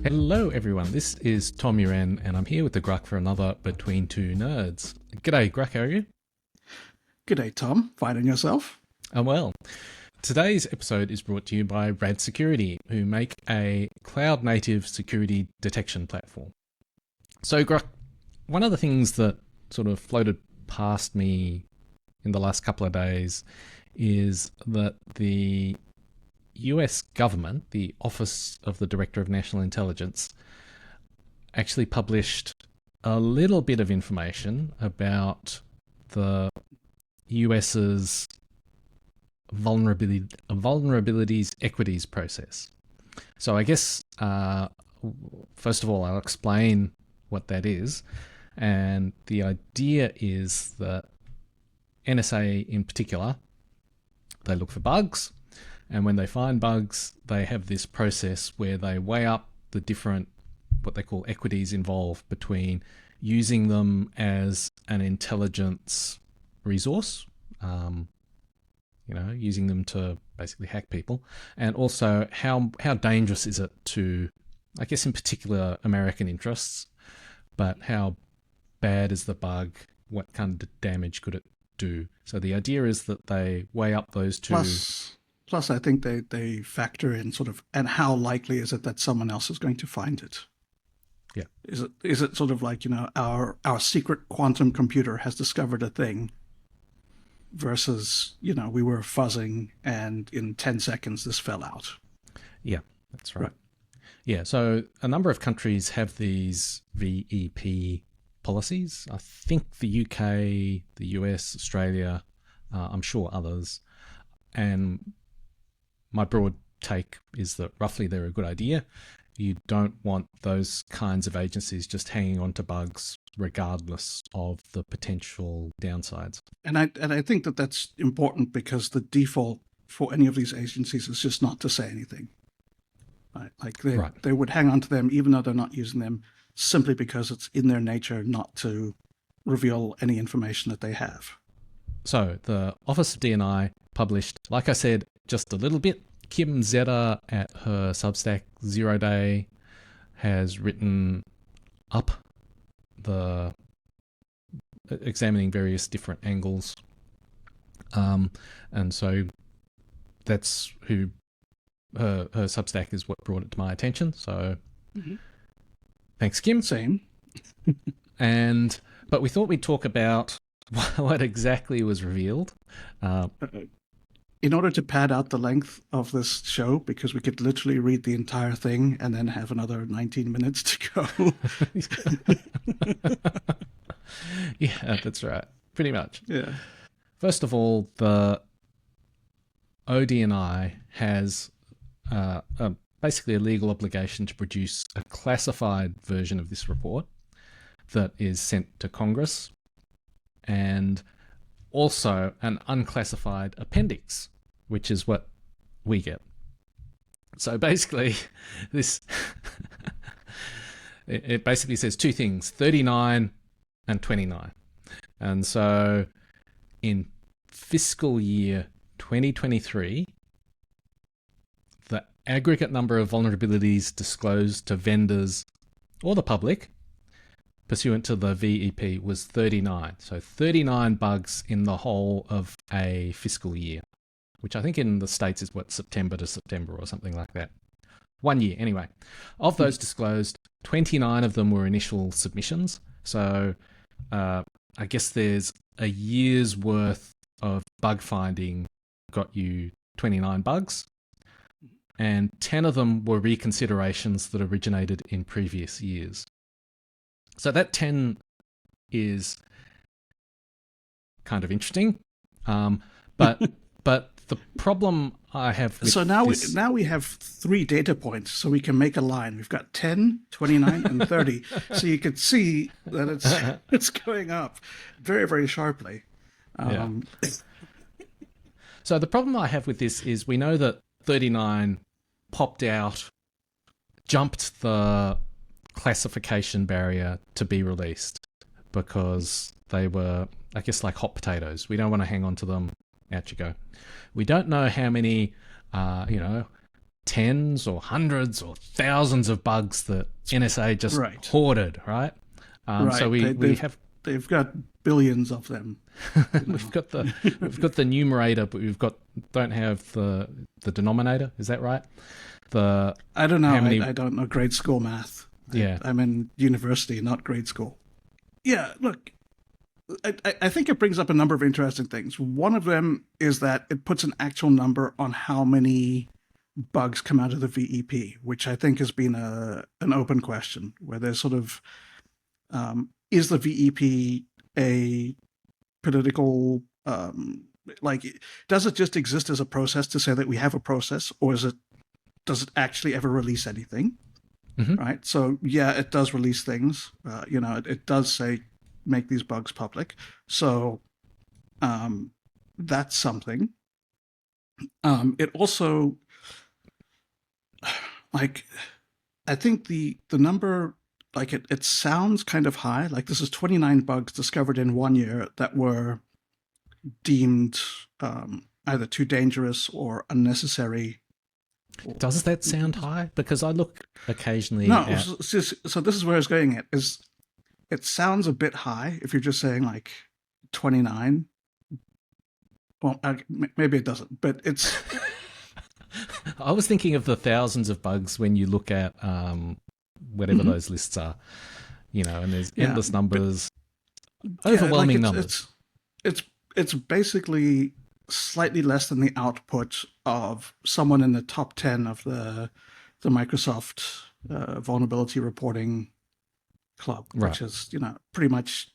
Hello everyone, this is Tom Uren and I'm here with The Grugq for another Between Two Nerds. G'day Grugq, how are you? G'day, Tom. Finding yourself? I'm well. Today's episode is brought to you by Rad Security, who make a cloud-native security detection platform. So Grugq, one of the things that sort of floated past me in the last couple of days is that the US government, the Office of the Director of National Intelligence, actually published a little bit of information about the US's vulnerabilities equities process. So I guess, first of all, I'll explain what that is. And the idea is that NSA in particular, they look for bugs. And when they find bugs, they have this process where they weigh up the different, what they call equities involved between using them as an intelligence resource, using them to basically hack people, and also how dangerous is it to, I guess in particular, American interests, but how bad is the bug, what kind of damage could it do? So the idea is that they weigh up those two. Plus, I think they factor in sort of, and how likely is it that someone else is going to find it? Yeah. Is it sort of like, our secret quantum computer has discovered a thing versus, we were fuzzing and in 10 seconds this fell out. Yeah, that's right. Yeah, so a number of countries have these VEP policies. I think the UK, the US, Australia, I'm sure others. And my broad take is that roughly they're a good idea. You don't want those kinds of agencies just hanging on to bugs regardless of the potential downsides. And I think that that's important because the default for any of these agencies is just not to say anything. Right? Like they would hang on to them even though they're not using them, simply because it's in their nature not to reveal any information that they have. So the Office of D&I published, like I said, just a little bit. Kim Zeta at her Substack 0 Day has written up the examining various different angles. And so that's who her Substack is what brought it to my attention. So Thanks, Kim. Same. But we thought we'd talk about what exactly was revealed. In order to pad out the length of this show, because we could literally read the entire thing and then have another 19 minutes to go. Yeah, that's right. Pretty much. Yeah. First of all, the ODNI has basically a legal obligation to produce a classified version of this report that is sent to Congress, and also an unclassified appendix, which is what we get. So basically, this it basically says two things: 39 and 29. And so in fiscal year 2023, the aggregate number of vulnerabilities disclosed to vendors or the public pursuant to the VEP was 39. So 39 bugs in the whole of a fiscal year, which I think in the States is September to September or something like that. 1 year, anyway. Of those disclosed, 29 of them were initial submissions. So I guess there's a year's worth of bug finding got you 29 bugs, and 10 of them were reconsiderations that originated in previous years. So that 10 is kind of interesting, but the problem I have with now we have 3 data points, so we can make a line. We've got 10, 29, and 30. So you can see that it's going up very, very sharply. So the problem I have with this is we know that 39 popped out, jumped the classification barrier to be released because they were, I guess, like hot potatoes. We don't want to hang on to them. Out you go. We don't know how many, tens or hundreds or thousands of bugs that NSA just hoarded, right? So they've got billions of them. we've got the numerator, but don't have the denominator. Is that right? I don't know. I don't know grade school math. Yeah, I'm in university, not grade school. Yeah, look, I think it brings up a number of interesting things. One of them is that it puts an actual number on how many bugs come out of the VEP, which I think has been an open question, where there's sort of, is the VEP a political, does it just exist as a process to say that we have a process, or does it actually ever release anything? Mm-hmm. Right? So yeah, it does release things. It does say make these bugs public. So that's something. It also, I think the number, it sounds kind of high. Like, this is 29 bugs discovered in 1 year that were deemed either too dangerous or unnecessary. Does that sound high? Because I look occasionally so this is where I was going at, is it sounds a bit high if you're just saying 29. Well, maybe it doesn't, but it's... I was thinking of the thousands of bugs when you look at whatever those lists are, and there's endless numbers, overwhelming numbers. It's basically slightly less than the output of someone in the top 10 of the Microsoft vulnerability reporting club, which is pretty much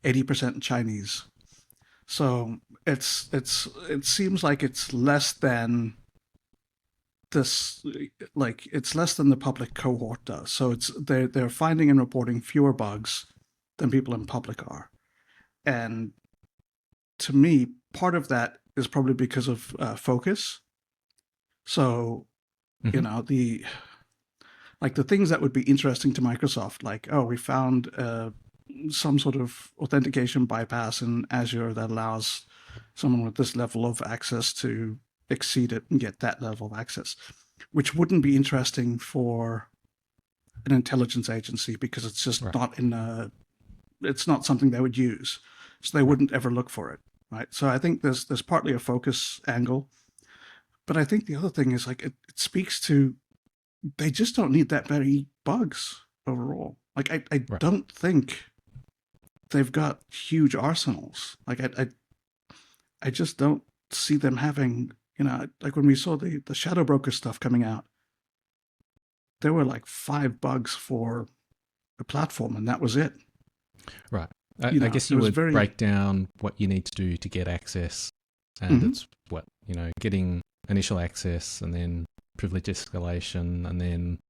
80% Chinese. So it seems like it's less than this, it's less than the public cohort does. So they're finding and reporting fewer bugs than people in public are. And to me, part of that is probably because of focus. So, the things that would be interesting to Microsoft, we found some sort of authentication bypass in Azure that allows someone with this level of access to exceed it and get that level of access, which wouldn't be interesting for an intelligence agency because it's just it's not something they would use. So they wouldn't ever look for it, right? So I think there's partly a focus angle, but I think the other thing is it speaks to, they just don't need that many bugs overall. I don't think they've got huge arsenals. I just don't see them having, when we saw the Shadow Broker stuff coming out, there were 5 bugs for the platform, and that was it. Right. I guess you would break down what you need to do to get access, and it's getting initial access, and then privilege escalation, and then,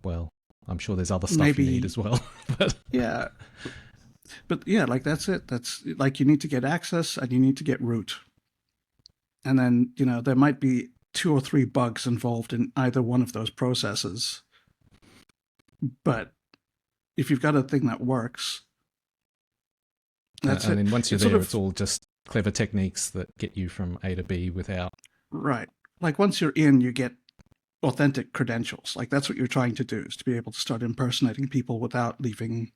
well, I'm sure there's other stuff you need as well. But that's it. That's you need to get access and you need to get root. And then, there might be 2 or 3 bugs involved in either one of those processes. But if you've got a thing that works, that's it. And then once you're there, it's all just clever techniques that get you from A to B without... Right. Once you're in, you get authentic credentials. That's what you're trying to do, is to be able to start impersonating people without leaving...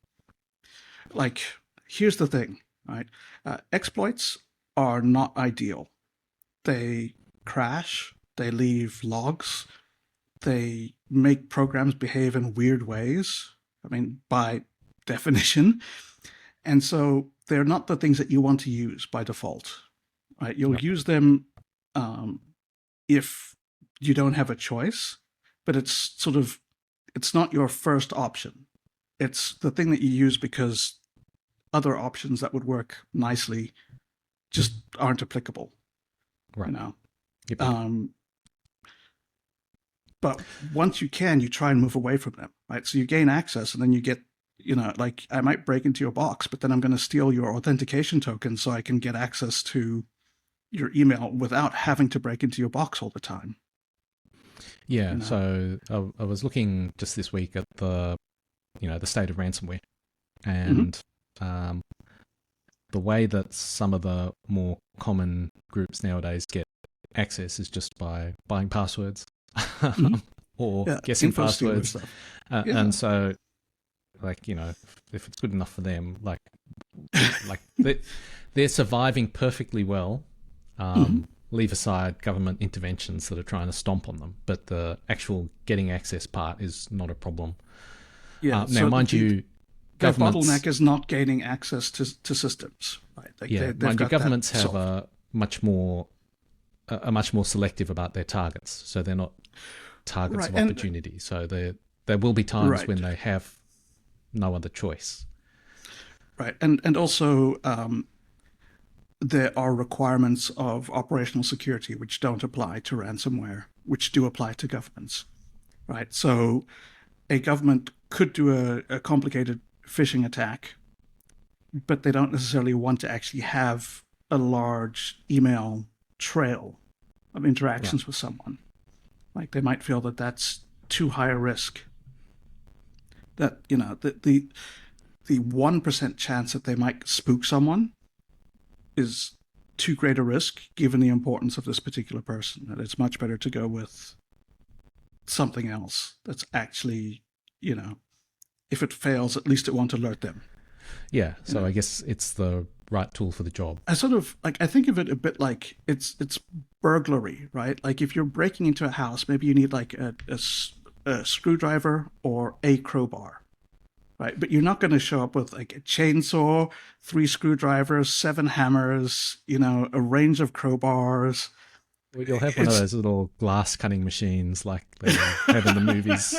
here's the thing, right? Exploits are not ideal. They crash, they leave logs, they make programs behave in weird ways, by definition. And so they're not the things that you want to use by default, right? You'll use them if you don't have a choice, but it's not your first option. It's the thing that you use because other options that would work nicely just aren't applicable. Right. Yep. But once you can, you try and move away from them, right? So you gain access, and then you get, I might break into your box, but then I'm going to steal your authentication token so I can get access to your email without having to break into your box all the time. Yeah. So I was looking just this week at the state of ransomware, and the way that some of the more common groups nowadays get access is just by buying passwords. Mhm. or Yeah, guessing info stealer passwords. stuff. And Yeah. so, like, if it's good enough for them, like they're surviving perfectly well. Mhm. Leave aside government interventions that are trying to stomp on them, but the actual getting access part is not a problem. Yeah. Now, So mind you, their governments, bottleneck is not gaining access to systems, right? Like yeah, they've mind you, got that governments have solved. a much more selective about their targets, so they're not targets Right. of And opportunity. So there will be times right. when they have no other choice. Right. And also there are requirements of operational security which don't apply to ransomware, which do apply to governments. Right. So a government could do a complicated phishing attack, but they don't necessarily want to actually have a large email trail of Right. interactions with someone. Like they might feel that that's too high a risk. That the 1% chance that they might spook someone is too great a risk given the importance of this particular person. That it's much better to go with something else that's actually, you know, if it fails, at least it won't alert them. Yeah. You So know, I guess it's the right tool for the job. I sort of like I think of it a bit like it's burglary, right? Like if you're breaking into a house, maybe you need like a screwdriver or a crowbar, right? But you're not going to show up with like a chainsaw, 3 screwdrivers, 7 hammers, a range of crowbars. Well, you'll have one of It's those little glass cutting machines like they have in the movies.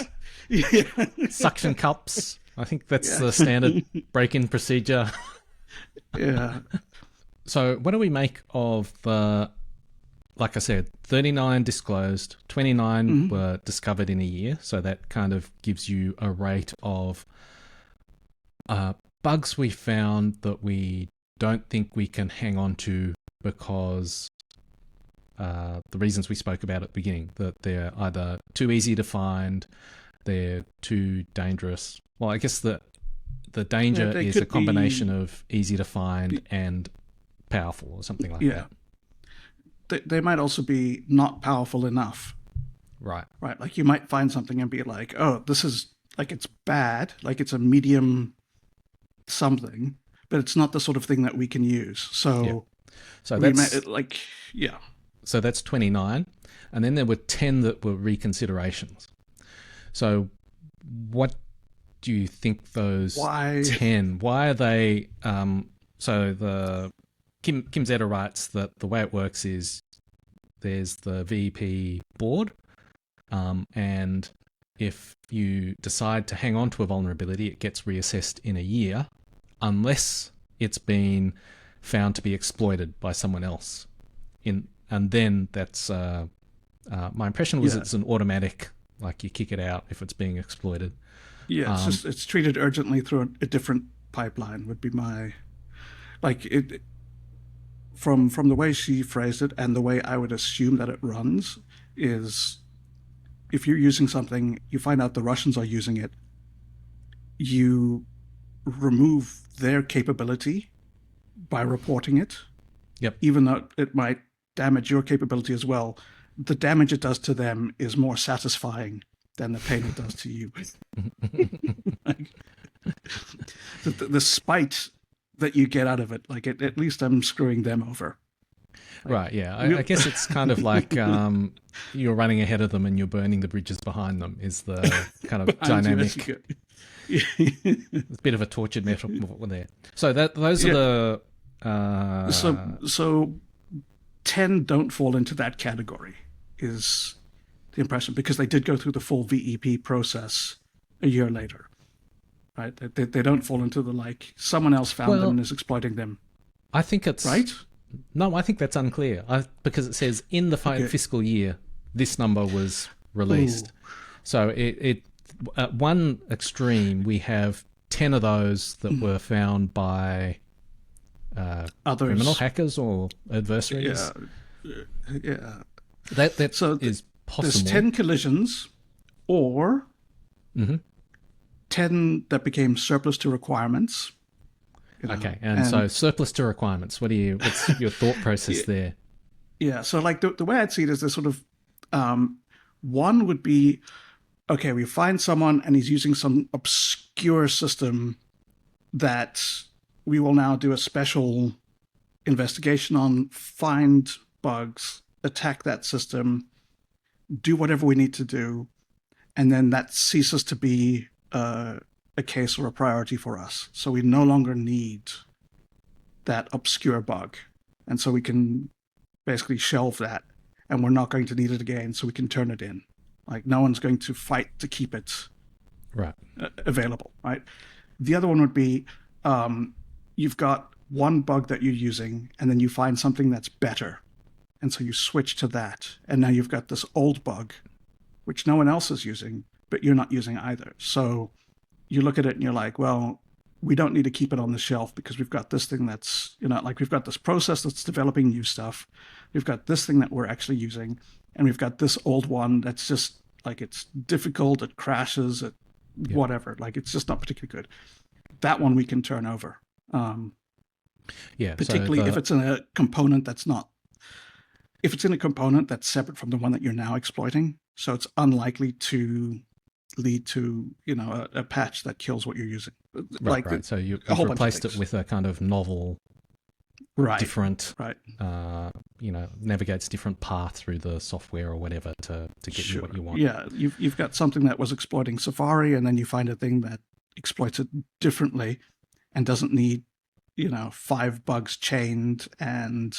yeah, Suction cups. I think that's yeah, the standard break-in procedure. yeah. So what do we make of the, like I said, 39 disclosed, 29 Mhm. were discovered in a year. So that kind of gives you a rate of bugs we found that we don't think we can hang on to because the reasons we spoke about at the beginning, that they're either too easy to find, they're too dangerous. Well, I guess the Yeah, danger they is a could combination be. of easy to find and powerful or something like Yeah, that. they might also be not powerful enough, Right. right? Like you might find something and be like, oh, this is like it's bad, like it's a medium something, but it's not the sort of thing that we can use. Yeah. So So we may that's like, yeah. so that's 29, and then there were 10 that were reconsiderations. So what do you think those Why? 10? Why are they? So the Kim Zeta writes that the way it works is there's the VEP board, and if you decide to hang on to a vulnerability, it gets reassessed in a year, unless it's been found to be exploited by someone else. And then that's my impression was Yeah, it's an automatic, like you kick it out if it's being exploited. yeah. It's Um, just it's treated urgently through a different pipeline. Would be my like it from the way she phrased it and the way I would assume that it runs is if you're using something, you find out the Russians are using it, you remove their capability by reporting it, yep. even though it might damage your capability as well. The damage it does to them is more satisfying than the pain it does to you. Like, the spite that you get out of it, like at least I'm screwing them over. Like, Right, yeah. I we'll, guess it's kind of like you're running ahead of them and you're burning the bridges behind them is the kind of behind you as you dynamic. go. It's a bit of a tortured metaphor there. So those are Yeah. the So 10 don't fall into that category, is the impression, because they did go through the full VEP process a year later, right? They don't fall into the like someone else found them well, and is exploiting them, I think it's right? no, I think that's unclear. Because it says in the Okay. fiscal year this number was Ooh. released. So it at one extreme we have 10 of those that were found by criminal Others. hackers or adversaries. Yeah. Yeah. That So is there's possible. 10 collisions or Hmm. 10 that became surplus to requirements. Okay, and so surplus to requirements. What's your thought process there? Yeah, so like the way I'd see it is there's sort of One would be, okay, we find someone and he's using some obscure system that we will now do a special investigation on, find bugs, attack that system, do whatever we need to do, and then that ceases to be a case or a priority for us. So we no longer need that obscure bug. And so we can basically shelve that, and we're not going to need it again, so we can turn it in. Like, no one's going to fight to keep it available, right? The other one would be you've got one bug that you're using, and then you find something that's better. And so you switch to that. And now you've got this old bug, which no one else is using, but you're not using either. So you look at it and you're like, well, we don't need to keep it on the shelf because we've got this thing that's, like we've got this process that's developing new stuff. We've got this thing that we're actually using. And we've got this old one that's just like, it's difficult, it crashes, whatever. Like, it's just not particularly good. That one we can turn over. Particularly if it's in a component that's not, if it's in a component that's separate from the one that you're now exploiting. So it's unlikely to lead to, a patch that kills what you're using. Right. So you've replaced it with a kind of novel, different, navigates different path through the software or whatever to get you what you want. Yeah, you've got something that was exploiting Safari, and then you find a thing that exploits it differently and doesn't need, 5 bugs chained and,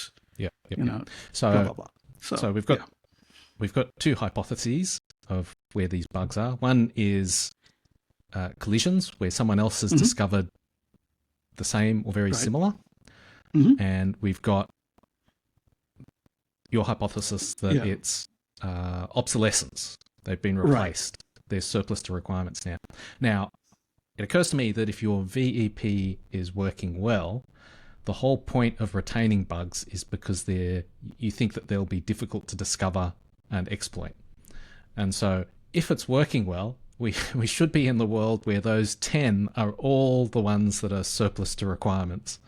So, blah, blah, blah. So we've got 2 hypotheses of where these bugs are. One is collisions, where someone else has discovered the same or very similar. And we've got your hypothesis that it's obsolescence. They've been replaced. There's surplus to requirements now. Now, it occurs to me that if your VEP is working well, the whole point of retaining bugs is because you think that they'll be difficult to discover and exploit. And so if it's working well, we should be in the world where those 10 are all the ones that are surplus to requirements.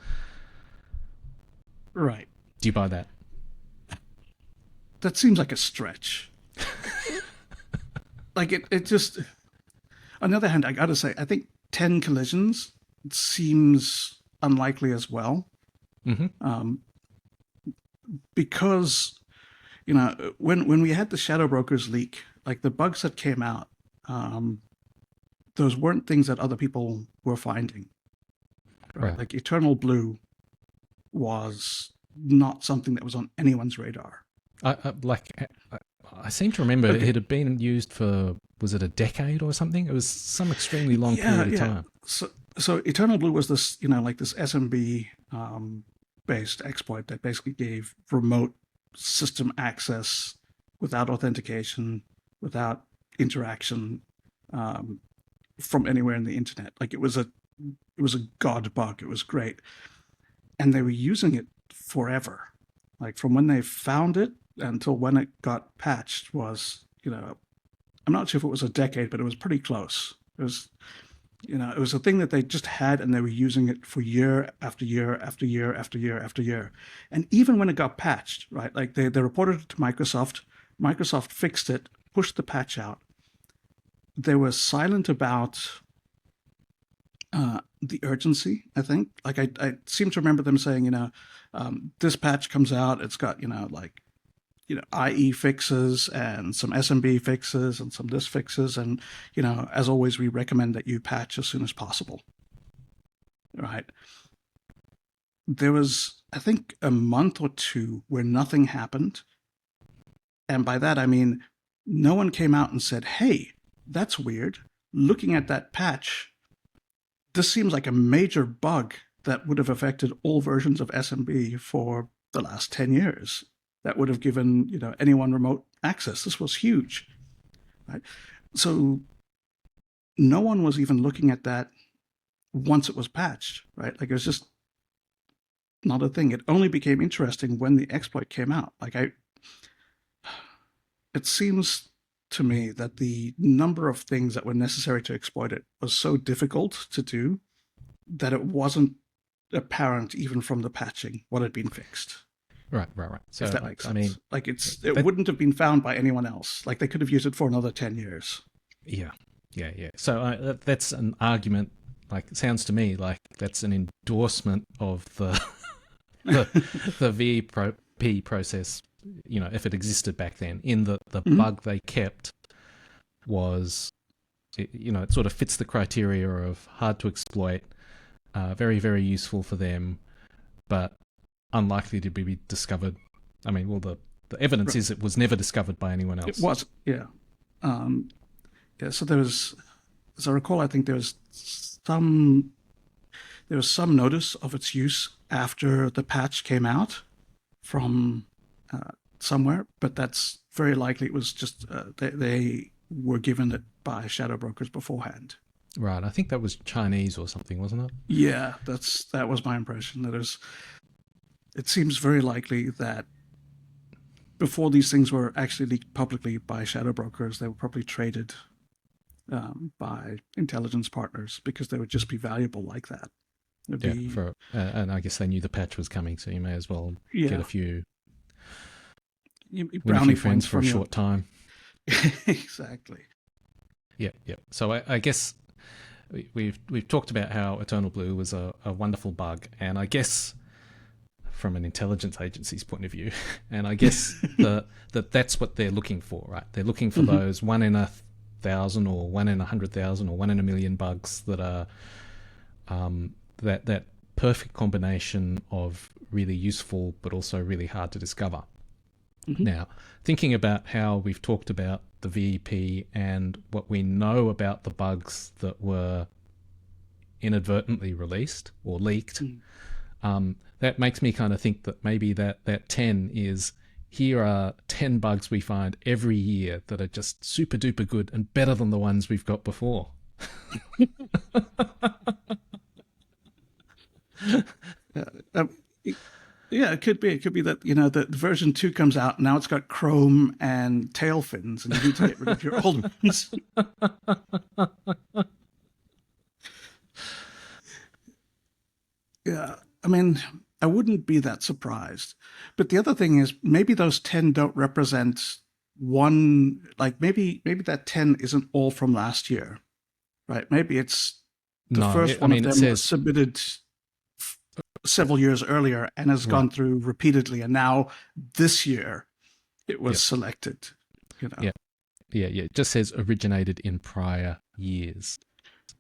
Right. Do you buy that? That seems like a stretch. Like it just, on the other hand, I got to say, I think 10 collisions seems unlikely as well. Because, when we had the Shadow Brokers leak, like the bugs that came out, those weren't things that other people were finding. Right? Like Eternal Blue was not something that was on anyone's radar. I seem to remember it had been used for, was it a decade or something? It was some extremely long period of time. So Eternal Blue was this, like this SMB based exploit that basically gave remote system access without authentication, without interaction from anywhere in the internet. Like it was a god bug. It was great. And they were using it forever. Like from when they found it until when it got patched was, I'm not sure if it was a decade, but it was pretty close. It was, it was a thing that they just had, and they were using it for year after year after year after year after year. And even when it got patched, right, like they reported it to Microsoft. Microsoft fixed it, pushed the patch out. They were silent about the urgency, I think. Like I seem to remember them saying, this patch comes out, it's got, IE fixes and some SMB fixes and some this fixes. And, as always, we recommend that you patch as soon as possible. Right. There was, I think, a month or 2 where nothing happened. And by that, I mean, no one came out and said, hey, that's weird. Looking at that patch, this seems like a major bug that would have affected all versions of SMB for the last 10 years. That would have given, anyone remote access. This was huge. Right? So no one was even looking at that once it was patched, right? Like it was just not a thing. It only became interesting when the exploit came out. It seems to me that the number of things that were necessary to exploit it was so difficult to do that it wasn't apparent even from the patching what had been fixed. Right. So, if that makes sense. I mean, like it wouldn't have been found by anyone else. Like they could have used it for another 10 years. Yeah. So that's an argument. Like, it sounds to me like that's an endorsement of the VEP process. If it existed back then, in the bug they kept was, it sort of fits the criteria of hard to exploit, very, very useful for them, but unlikely to be discovered. I mean, well, the evidence is it was never discovered by anyone else. It was, yeah. So there was, as I recall, I think there was some notice of its use after the patch came out from somewhere, but that's very likely it was just they were given it by shadow brokers beforehand. Right. I think that was Chinese or something, wasn't it? Yeah, that was my impression. It seems very likely that before these things were actually leaked publicly by shadow brokers, they were probably traded by intelligence partners because they would just be valuable like that. And I guess they knew the patch was coming, so you may as well get a few brownie friends for a short time. Exactly. Yeah. So I guess we've talked about how Eternal Blue was a wonderful bug, and I guess from an intelligence agency's point of view, and I guess that's what they're looking for, right? They're looking for those 1 in 1,000 or 1 in 100,000 or 1 in a million bugs that are that perfect combination of really useful but also really hard to discover. Now, thinking about how we've talked about the VEP and what we know about the bugs that were inadvertently released or leaked, that makes me kind of think that maybe that 10 is, here are 10 bugs we find every year that are just super duper good and better than the ones we've got before. Yeah, it could be. It could be that, that version 2 comes out, now it's got chrome and tail fins, and you need to get rid of your old ones. Yeah, I mean, I wouldn't be that surprised. But the other thing is, maybe those 10 don't represent one, like maybe that 10 isn't all from last year, right? Maybe it's the first one of them was submitted several years earlier and has gone through repeatedly, and now this year it was selected. Yeah. It just says originated in prior years.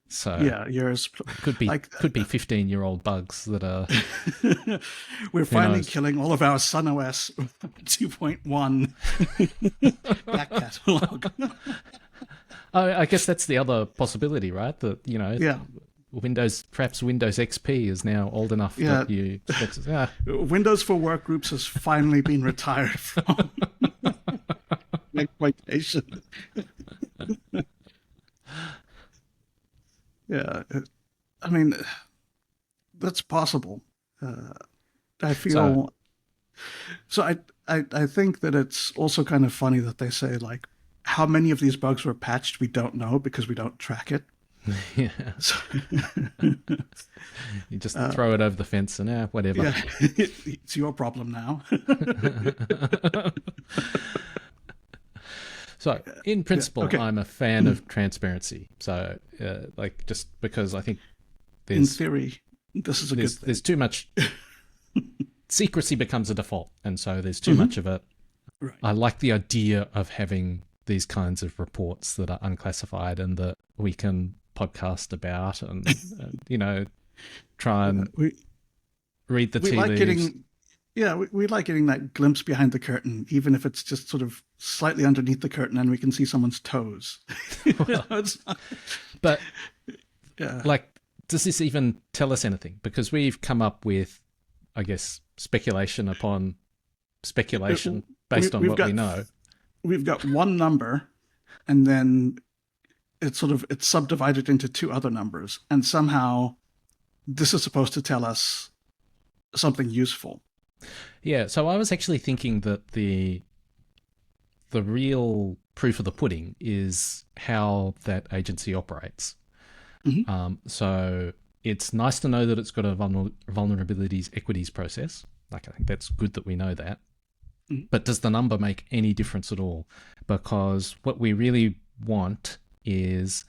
So years could be 15-year-old bugs that are. We're finally killing all of our SunOS 2.1 back catalog. I guess that's the other possibility, right? That Windows XP is now old enough that you. Windows for Workgroups has finally been retired from exploitation. Yeah, I mean, that's possible. I feel so. I think that it's also kind of funny that they say, like, how many of these bugs were patched, we don't know because we don't track it. Yeah. So, you just throw it over the fence and whatever. Yeah, it's your problem now. So, in principle, I'm a fan of transparency. So, just because I think in theory, this is a good thing. There's too much secrecy becomes a default, and so there's too much of it. Right. I like the idea of having these kinds of reports that are unclassified and that we can podcast about and try and read the tea leaves. We like getting that glimpse behind the curtain, even if it's just sort of slightly underneath the curtain and we can see someone's toes. But does this even tell us anything? Because we've come up with, I guess, speculation upon speculation based on what we know. We've got one number, and then it's subdivided into 2 other numbers, and somehow this is supposed to tell us something useful. Yeah, so I was actually thinking that the real proof of the pudding is how that agency operates. So it's nice to know that it's got a vulnerabilities equities process. Like, I think that's good that we know that. Mm. But does the number make any difference at all? Because what we really want is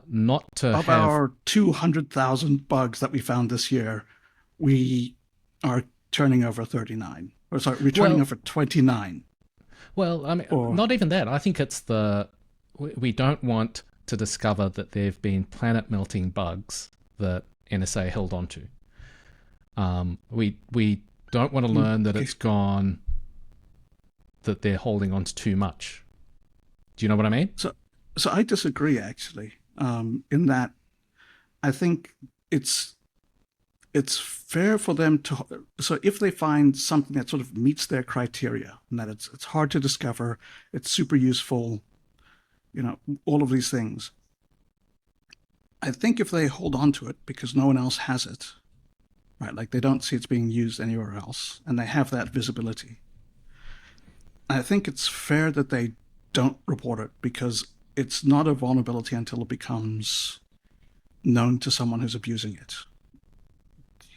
not to Of have... our 200,000 bugs that we found this year, we are turning over 39. Or sorry, we're turning over 29. Well, I mean, Or, not even that. I think it's we don't want to discover that there have been planet-melting bugs that NSA held onto. We don't want to learn that it's gone, that they're holding on to too much. Do you know what I mean? So I disagree, actually, in that I think it's fair for them to... So if they find something that sort of meets their criteria, and that it's hard to discover, it's super useful, all of these things, I think if they hold on to it because no one else has it, right, like they don't see it's being used anywhere else, and they have that visibility, I think it's fair that they don't report it, because it's not a vulnerability until it becomes known to someone who's abusing it.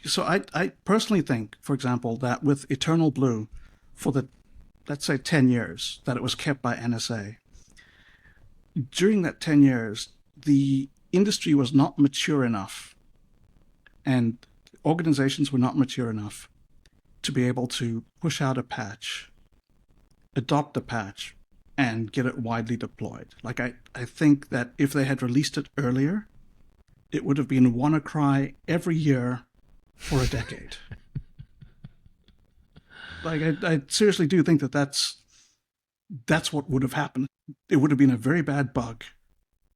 So I personally think, for example, that with Eternal Blue, for the, let's say, 10 years that it was kept by NSA, during that 10 years, the industry was not mature enough, and organizations were not mature enough to be able to push out a patch, adopt a patch, and get it widely deployed. Like, I think that if they had released it earlier, it would have been WannaCry every year for a decade. Like, I seriously do think that that's what would have happened. It would have been a very bad bug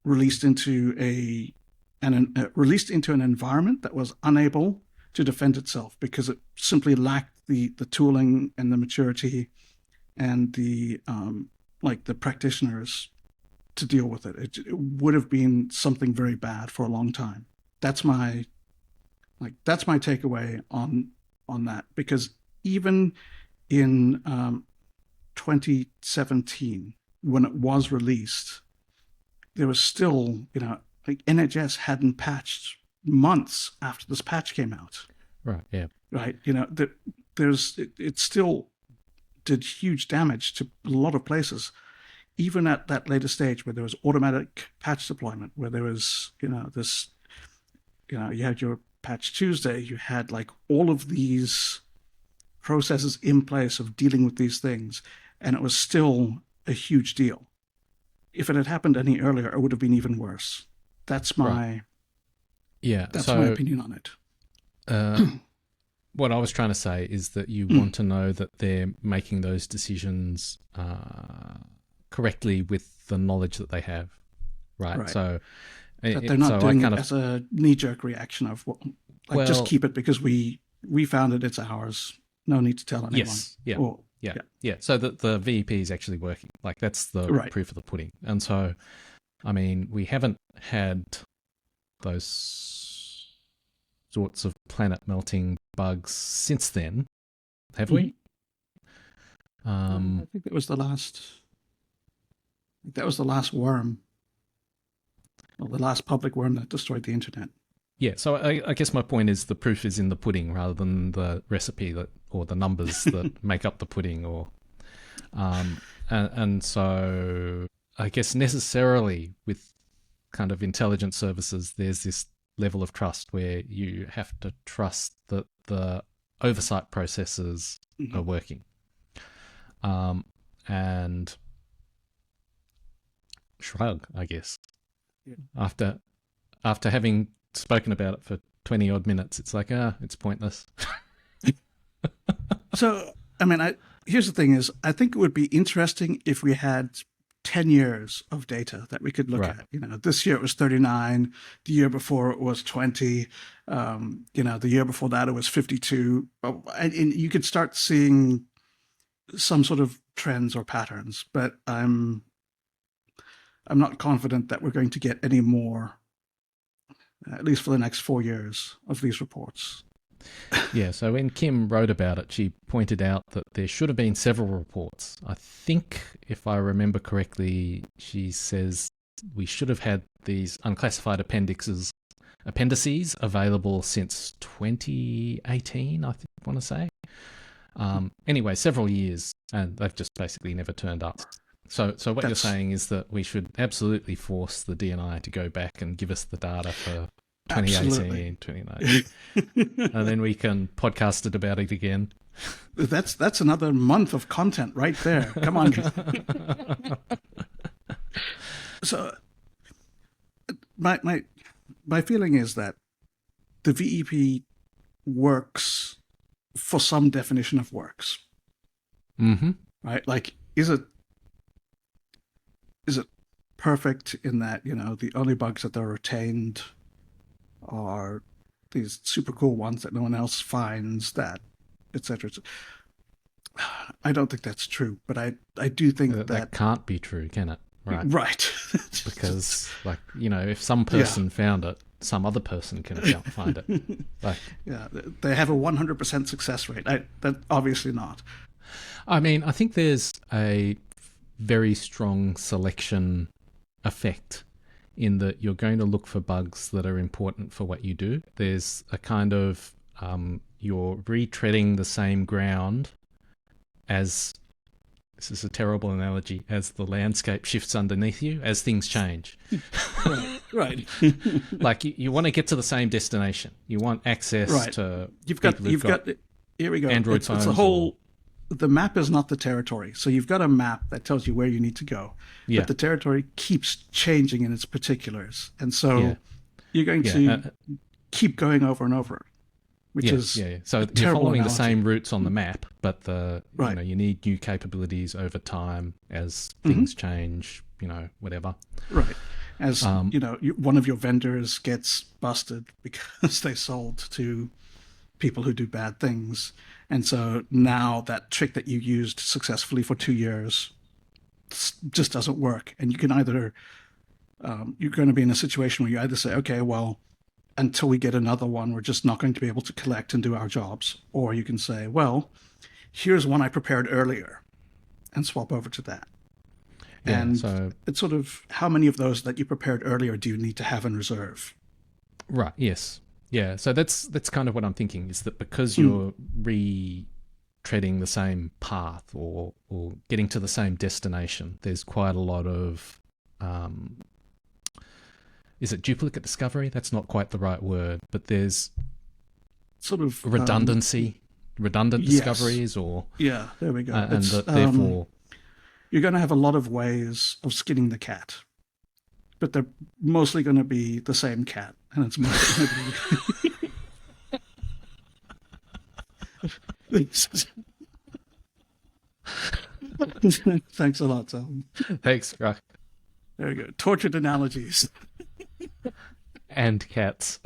released into an environment that was unable to defend itself because it simply lacked the tooling and the maturity and the practitioners to deal with it. It would have been something very bad for a long time. That's my takeaway on that, because even in 2017, when it was released, there was still, NHS hadn't patched months after this patch came out. Right. Yeah. Right. It still did huge damage to a lot of places, even at that later stage where there was automatic patch deployment, where there was, you had your Patch Tuesday, you had like all of these processes in place of dealing with these things, and it was still a huge deal. If it had happened any earlier, it would have been even worse. That's my my opinion on it. What I was trying to say is that you want to know that they're making those decisions correctly with the knowledge that they have, right? So that they're not doing it as a knee-jerk reaction of just keep it because we found it, it's ours. No need to tell anyone. Yes. Yeah. Yeah. So the VEP is actually working. Like, that's the proof of the pudding. And so, I mean, we haven't had those sorts of planet melting bugs since then, have we? I think that was the last. That was the last worm, or the last public worm that destroyed the internet. Yeah, so I guess my point is the proof is in the pudding rather than the recipe or the numbers that make up the pudding, and so I guess necessarily with kind of intelligence services, there's this level of trust where you have to trust that the oversight processes are working, and shrug, I guess. Yeah. After having spoken about it for 20 odd minutes, it's like, it's pointless. So, I mean, here's the thing is, I think it would be interesting if we had 10 years of data that we could look at. This year it was 39, the year before it was 20, the year before that it was 52. And you could start seeing some sort of trends or patterns, but I'm not confident that we're going to get any more, at least for the next 4 years, of these reports. Yeah, so when Kim wrote about it, she pointed out that there should have been several reports. I think, if I remember correctly, she says we should have had these unclassified appendices available since 2018, I want to say. Anyway, several years, and they've just basically never turned up. So what you're saying is that we should absolutely force the DNI to go back and give us the data for 2018, 2019, and then we can podcast it about it again. That's another month of content right there. Come on. So my feeling is that the VEP works for some definition of works. Mm-hmm. Right? Like, is it perfect in that, the only bugs that are retained are these super cool ones that no one else finds, that, etc. I don't think that's true, but I do think that can't be true, can it? Right. Because, if some person found it, some other person can find it. They have a 100% success rate. That obviously not. I mean, I think there's a very strong selection effect in that you're going to look for bugs that are important for what you do. There's a kind of you're retreading the same ground as, this is a terrible analogy, as the landscape shifts underneath you, as things change. Right. Like you want to get to the same destination. You want access to you've got here we go. Android phones. It's a whole. The map is not the territory. So you've got a map that tells you where you need to go. Yeah. But the territory keeps changing in its particulars. And so you're going to keep going over and over, which is So you're following the same routes on the map, but you need new capabilities over time as things change, whatever. Right. As, one of your vendors gets busted because they sold to people who do bad things. And so now that trick that you used successfully for 2 years just doesn't work. And you can either, you're going to be in a situation where you either say, okay, well, until we get another one, we're just not going to be able to collect and do our jobs. Or you can say, well, here's one I prepared earlier, and swap over to that. Yeah, and so it's sort of, how many of those that you prepared earlier do you need to have in reserve? Right, yes. Yeah, so that's kind of what I'm thinking, is that because you're retreading the same path or getting to the same destination, there's quite a lot of, is it duplicate discovery? That's not quite the right word, but there's sort of redundancy, redundant discoveries, or there we go. And therefore you're going to have a lot of ways of skinning the cat, but they're mostly going to be the same cat, and it's mostly going to be. Thanks a lot, Tom. Thanks, Grugq. There we go. Tortured analogies. And cats.